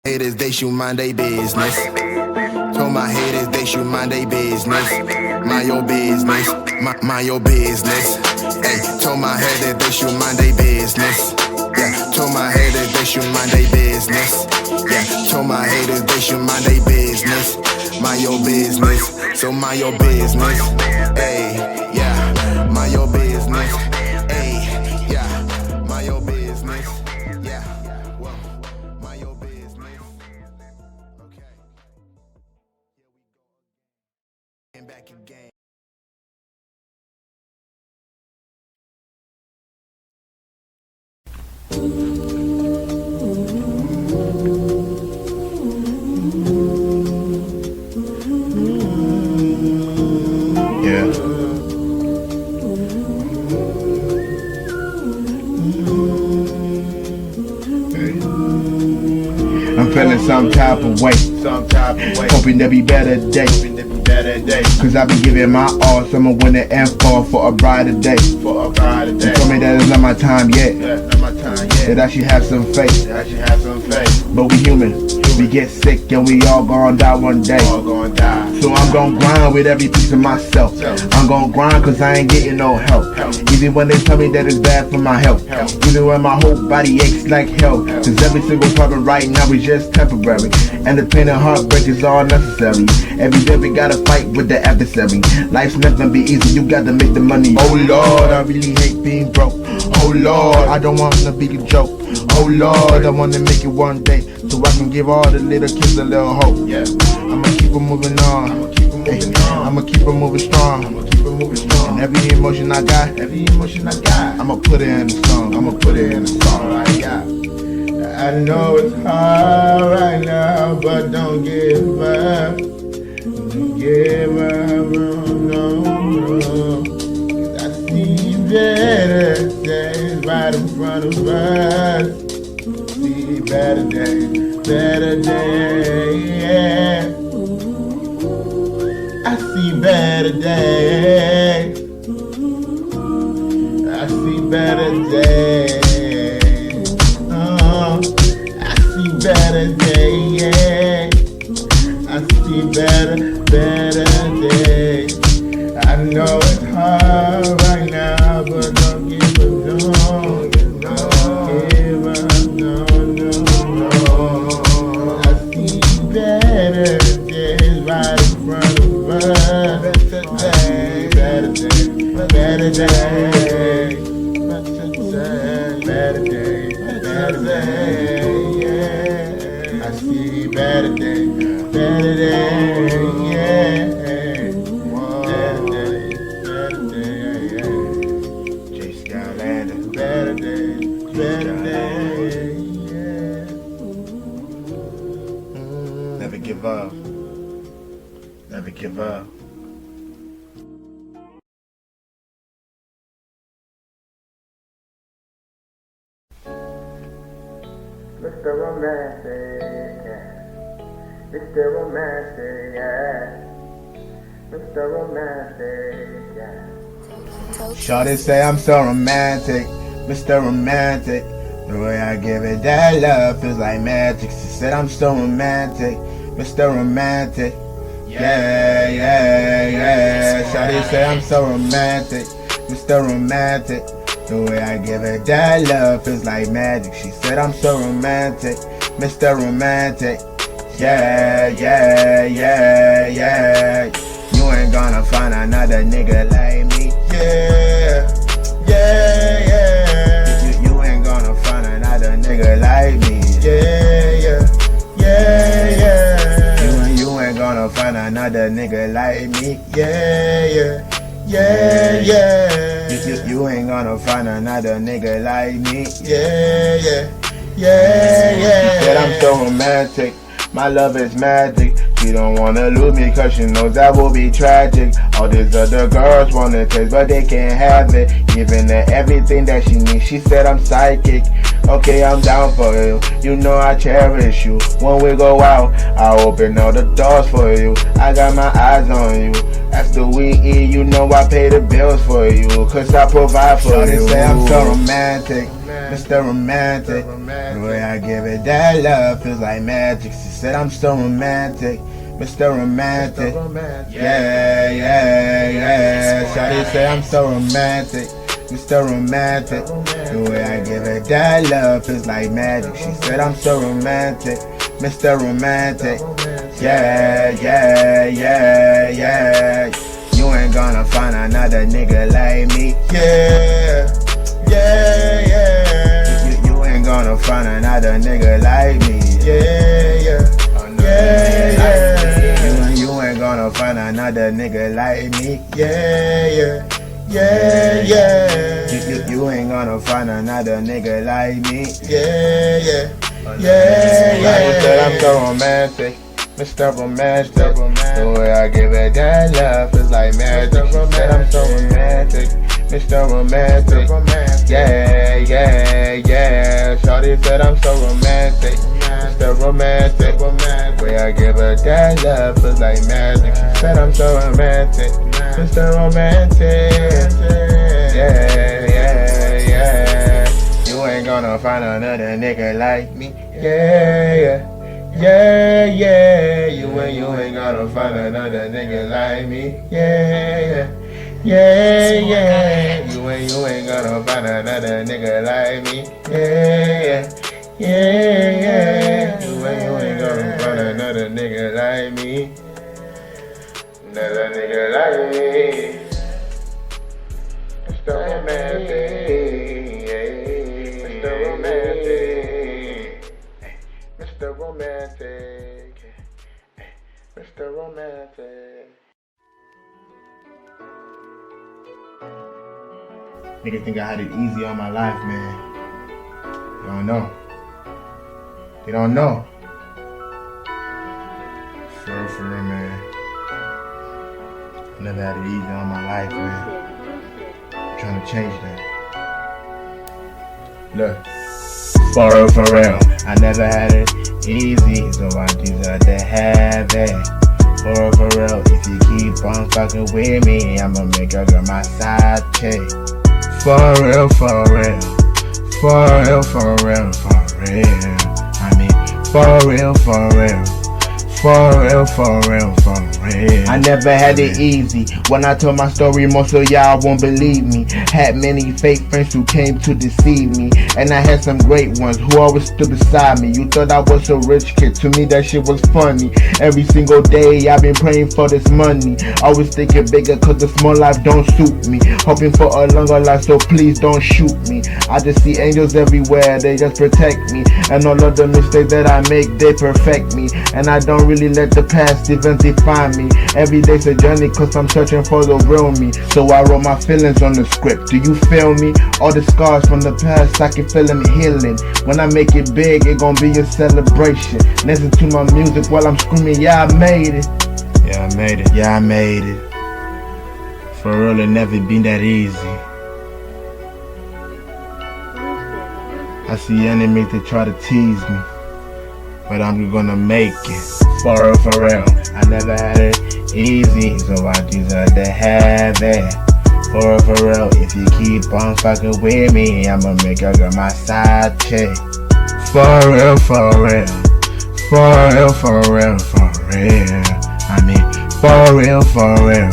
Haters, they should mind they business. Told my haters, they should mind they business. Mind your business, mind your business. Hey, told my haters, they should mind they business. Yeah, told my haters, they should mind they business. Yeah, told my haters, they should mind they business. Mind your business, so mind your business. Hey, yeah, mind your business. Hey, yeah, mind your business. Yeah, well, mind your business. Back again. Yeah. I'm feeling some type of way. Hoping there'll be better days. Cause I've been giving my all, so I'ma win the info for a brighter day. You told me that it's not my time yet. That I should have some faith. But we human, we get sick and we all gon' die one day. So I'm gon' grind with every piece of myself. I'm gon' grind cause I ain't getting no help. Even when they tell me that it's bad for my health. Even when my whole body aches like hell. Cause every single problem right now is just temporary. And the pain and heartbreak is all necessary. Every day we gotta fight with the adversary. Life's never gonna be easy, you gotta make the money. Oh Lord, I really hate being broke. Oh Lord, I don't want to be a joke. Oh Lord, I wanna make it one day, so I can give all the little kids a little hope. I'ma keep on moving on. I'ma keep on moving strong. And every emotion I got, I'ma put it in the song. I know it's hard right now, but don't give up. Don't give up, no. Cause I see better days right in front of us. See better days, yeah. I see better days. I see better days. I see better days, yeah. I see better days. I know it's hard right now, but don't give up, no. Give up, no. I see better days right in front of us. Better days, yeah. I see better days, yeah. J. Skylander, better days, yeah. Never give up. Never give up. Mr. Romantic, yeah. Mr. Romantic, yeah. Mr. Romantic, yeah. Shawty say I'm so romantic, Mr. Romantic. The way I give it that love feels like magic. She said I'm so romantic, Mr. Romantic. Yeah. Shawty say I'm so romantic, Mr. Romantic. The way I give it that love feels like magic. She said I'm so romantic, Mr. Romantic. Yeah. You ain't gonna find another nigga like me. Yeah. You ain't gonna find another nigga like me. Yeah. You ain't gonna find another nigga like me. Yeah. You ain't gonna find another nigga like me. Yeah. She said I'm so romantic, my love is magic. She don't wanna lose me cause she knows that will be tragic. All these other girls wanna taste but they can't have it. Giving her everything that she needs, she said I'm psychic. Okay, I'm down for you, you know I cherish you. When we go out, I open all the doors for you. I got my eyes on you. After we eat, you know I pay the bills for you. Cause I provide for you. They say I'm so romantic, Mr. Romantic. The way I give it that love feels like magic. She said I'm so romantic, Mr. Romantic. Yeah, yeah, yeah. Shawty say I'm so romantic, Mr. Romantic. The way I give it that love feels like magic. She said I'm so romantic, Mr. Romantic. Yeah, yeah, yeah, yeah. You ain't gonna find another nigga like me. Yeah, yeah, yeah. You ain't gonna find another nigga like me. Yeah, yeah, yeah, yeah. You ain't gonna find another nigga like me. Yeah, yeah, yeah, yeah. You ain't gonna find another nigga like me. Yeah, yeah, yeah, yeah. You said I'm so romantic, Mr. Romantic. The way I give it that love is like magic. She said I'm so romantic, Mr. Romantic. Yeah, yeah, yeah. Shawty said I'm so romantic, Mr. Romantic. The way I give her that love is like magic. She said I'm so romantic, Mr. Romantic. Yeah, yeah, yeah. You ain't gonna find another nigga like me. Yeah, yeah. Yeah, yeah, you ain't gonna find another nigga like me. Yeah, yeah, yeah, yeah. You ain't gonna find another nigga like me. Yeah, yeah, yeah, yeah. You ain't gonna find another nigga like me. Another nigga like me. Mr. Romantic, yeah. Mr. Romantic. Mr. Romantic, Mr. Romantic. Niggas think I had it easy all my life, man. They don't know. They don't know. For real, man. I never had it easy all my life, man. I'm trying to change that. Look. For real, I never had it easy, so I deserve to have it. For real, if you keep on fucking with me, I'ma make your girl my side chick. For real, for real, for real, for real, for real. I mean, for real, for real. For real, for real, for real. I never had it easy. When I told my story, most of y'all won't believe me. Had many fake friends who came to deceive me, and I had some great ones who always stood beside me. You thought I was a rich kid, to me that shit was funny. Every single day I've been praying for this money. Always thinking bigger cause the small life don't suit me. Hoping for a longer life, so please don't shoot me. I just see angels everywhere, they just protect me. And all of the mistakes that I make, they perfect me. And I don't really let the past events define me. Every day's a journey cause I'm searching for the real me. So I wrote my feelings on the script. Do you feel me? All the scars from the past, I can feel them healing. When I make it big, it gon' be a celebration. Listen to my music while I'm screaming, yeah, I made it. Yeah, I made it. Yeah, I made it. For real, it never been that easy. I see enemies that try to tease me, but I'm gonna make it. For real, I never had it easy, so I deserve to have it. For real, if you keep on fucking with me, I'ma make your girl my side chick. For real, for real, for real, for real, for real. I mean, for real, for real,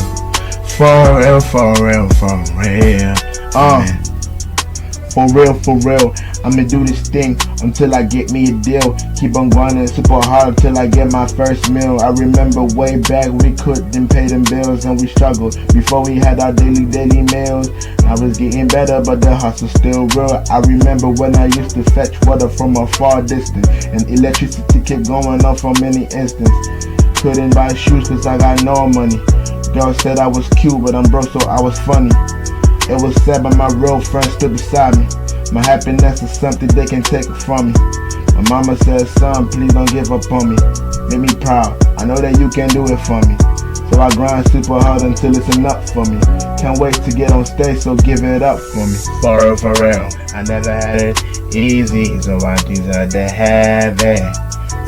for real, for real, for real. For real, I'ma do this thing until I get me a deal. Keep on grinding super hard till I get my first meal. I remember way back we couldn't pay them bills and we struggled before we had our daily meals. I was getting better, but the hustle's still real. I remember when I used to fetch water from a far distance, and electricity kept going off for many instances. Couldn't buy shoes cause I got no money. Girl said I was cute, but I'm broke, so I was funny. It was sad, but my real friends stood beside me. My happiness is something they can take from me. My mama said, son, please don't give up on me. Make me proud, I know that you can do it for me. So I grind super hard until it's enough for me. Can't wait to get on stage, so give it up for me. For real, I never had it easy, so I deserve to have it.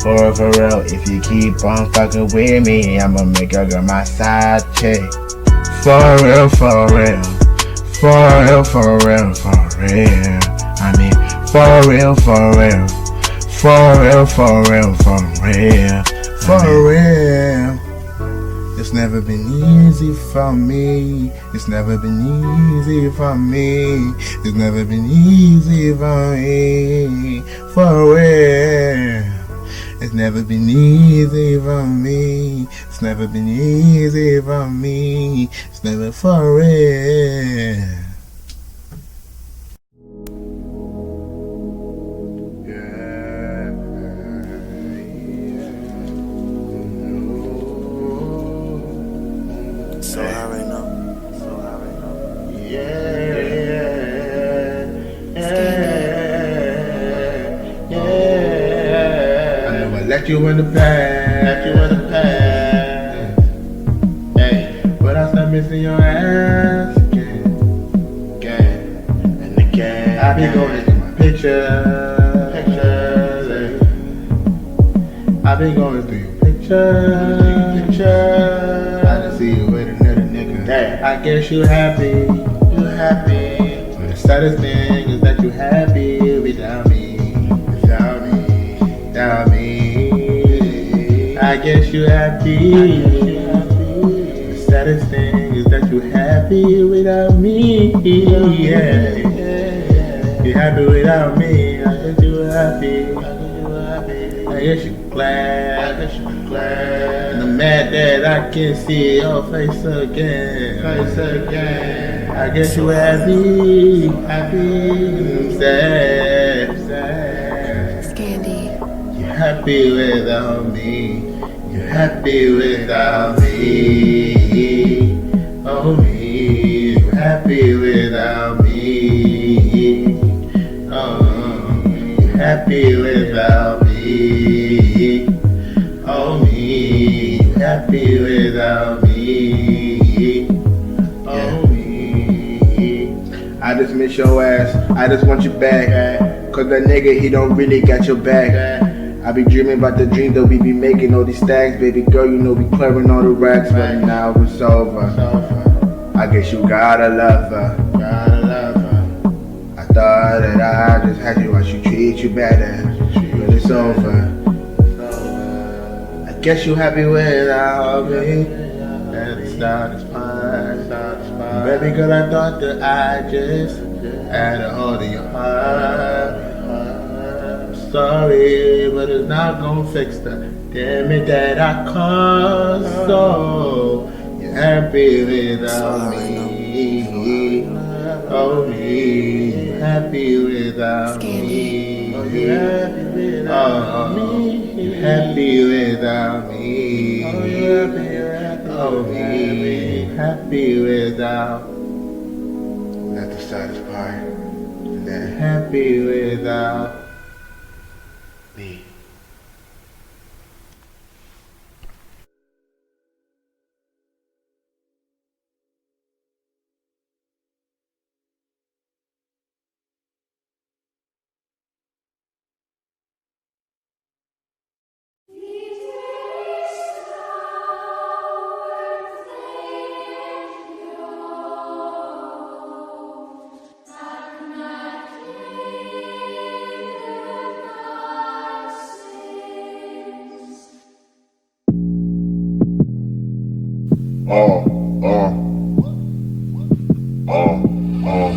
For real, if you keep on fucking with me, I'ma make your girl my side chick. For real, for real. For real, for real, for real. I mean, For real, for real. For real, for real, for real. For real. It's never been easy for me. It's never been easy for me. It's never been easy for me. For real. It's never been easy for me. It's never been easy for me. It's never for real. So high right now. So high right now. I never let you in the past. Hey, but I start missing your ass again. And again. I be going through my pictures. I be going through your pictures. I just see you with another nigga. I guess you happy. But the saddest thing is that you happy without me. I guess you happy. The saddest thing is that you happy without me. Yeah. You happy without me. I guess you happy. I guess you glad. And I'm mad that I can't see your face again. I guess you happy. I'm sad. Scandy. You're happy without me. You're happy without me. Oh me. You're happy without me. Oh, you're happy without me. Oh me. You're happy without me. Oh me. I just miss your ass. I just want you back. Cause that nigga, he don't really got your back. I be dreaming about the dream that we be making all these stacks. Baby girl, you know we clearing all the racks. But now it's over. I guess you gotta love her. I thought that I just had you, I should treat you better. But it's over. I guess you happy without me. And the start is fine. Baby girl, I thought that I just had a hold of your heart. Sorry, but it's not gonna fix the damage that I caused. So you're happy without me. Oh me, you're happy without me. Oh, you're happy without me. You're happy without me. Oh me, happy without. That's the saddest part. That happy without me.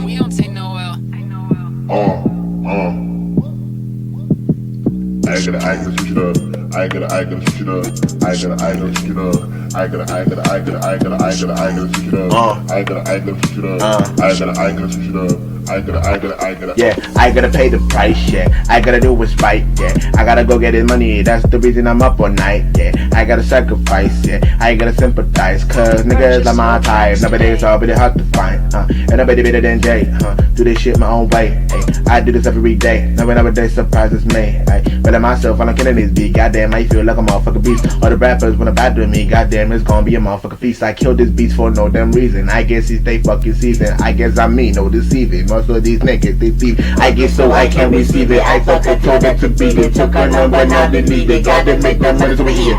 We don't take no L. I gotta switch it up. I gotta switch it up. I gotta switch it up. I gotta switch it up. I gotta switch it up. I gotta switch it up. Yeah, I gotta pay the price, yeah. I gotta do what's right, yeah. I gotta go get his money, that's the reason I'm up all night, yeah. I gotta sacrifice, yeah. I gotta sympathize, cause niggas like my type. Nowadays all really hard to find, and nobody better than Jay, do this shit my own way, hey. I do this every day, nowadays surprises me, hey. But myself, I'm killing this beat, goddamn, I feel like a motherfucking beast. All the rappers wanna battle me, goddamn, it's gonna be a motherfucking feast. I killed this beast for no damn reason. I guess it's they fucking season. I guess I mean no deceiving. Most of these niggas they thief. I guess so I can't receive it. I thought they told it to be. They took our number, now they need it. Gotta make that money so we here.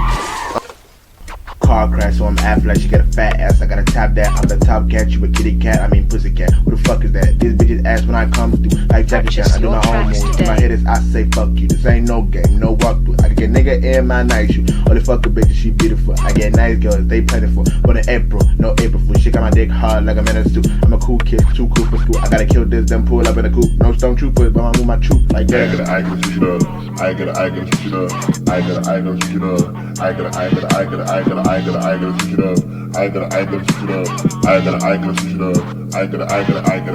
car crash, so I'm acting like she got a fat ass. I gotta tap that. I'm the top cat, you a kitty cat. I mean pussy cat. Who the fuck is that? This bitch's ass when I come through like Jackie Chan. I do my own moves. In my head is I say fuck you. This ain't no game, no walkthrough. I can get nigga in my night shoe. All the fucking bitches, she beautiful. I get nice girls, they plentiful. But in April, no April fool. She got my dick hard like a menace too. I'm a cool kid, too cool for school. I gotta kill this, then pull up in a coupe. No stone troopers, but I move my troop like that. I gotta switch it up. I gotta switch it up. I gotta switch it up. I gotta switch it up. I gotta switch it up. I gotta switch it up. I gotta switch it up. I gotta switch it up. I gotta switch it up. I gotta switch it up.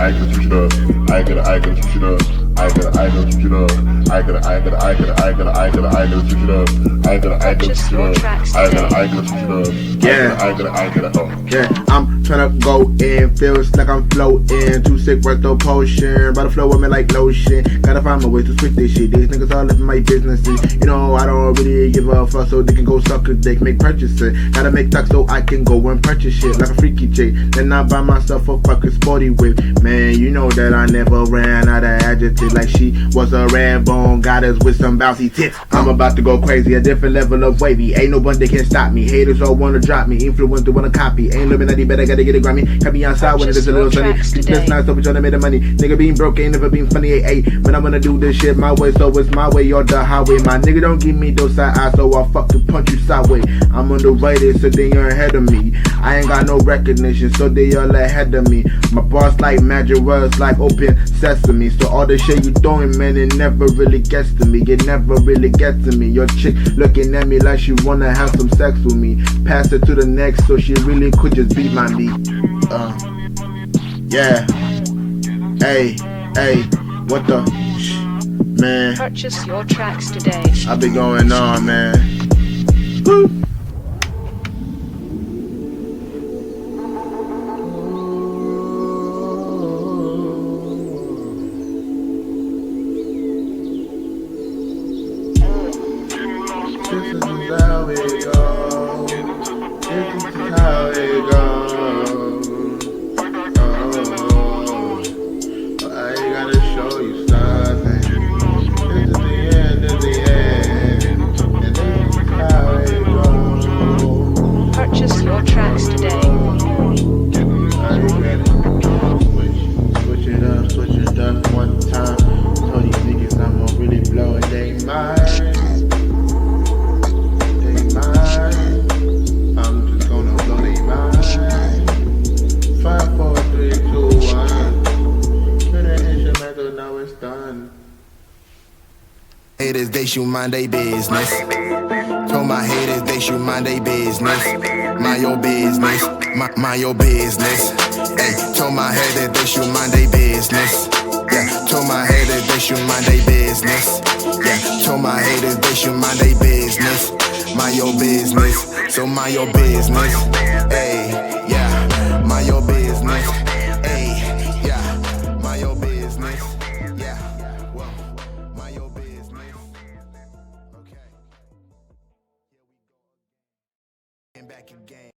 I gotta switch it up. I gotta switch it up. Yeah, I'm tryna go in, feels like I'm floating. Too sick, worth the potion. By the flow with me like lotion. Gotta find my way to switch this shit. These niggas all living my businesses. You know, I don't really give a fuck, so they can go suck a dick, make purchases. Gotta make talk so I can go and purchase shit like a freaky chick. Then I buy myself a fucking sporty whip. Man, you know that I never ran out of adjectives like she was a red bone goddess with some bouncy tits. I'm about to go crazy, a different level of wavy. Ain't no one that can stop me. Haters all wanna drop me, influencer wanna copy. Ain't living any better, gotta get it Grammy. Cut me outside when it is a little sunny. That's nice, so we tryna make the money. Nigga being broke ain't never been funny, but I'm gonna do this shit my way, so it's my way or the highway. My nigga don't give me those side eyes, so I'll fucking punch you sideways. I'm underrated, so then you're ahead of me. I ain't got no recognition, so they all ahead of me. My boss like magic words, like open sesame. So all the shit you doing, man, it never really gets to me. It never really gets to me. Your chick looking at me like she wanna have some sex with me. Pass it to the next, so she really could just beat my meat. Yeah. Hey, what the man? Purchase your tracks today. I be going on, man. Woo. This is how it goes. This is how it goes. I gotta show you something. This is the end of the end. And this is how it goes. Purchase your tracks today. I gotta switch it up one time. Told these niggas I'm gonna really blow it, they mind. I'm just gonna blow they mind. 5, 4, 3, 2, 1. Play the instrumental, now it's done. Haters, they should mind they business. Told my haters, they should mind they business. Mind your business, mind your business. Hey, told my haters, they should mind they business. Yeah, told my haters, they should mind they business. Yeah, told my haters, they should mind they business. Mind your business, so mind your business. Hey, yeah, mind your business. Hey, yeah, mind your business. Yeah, well, mind your business. Okay. Back again.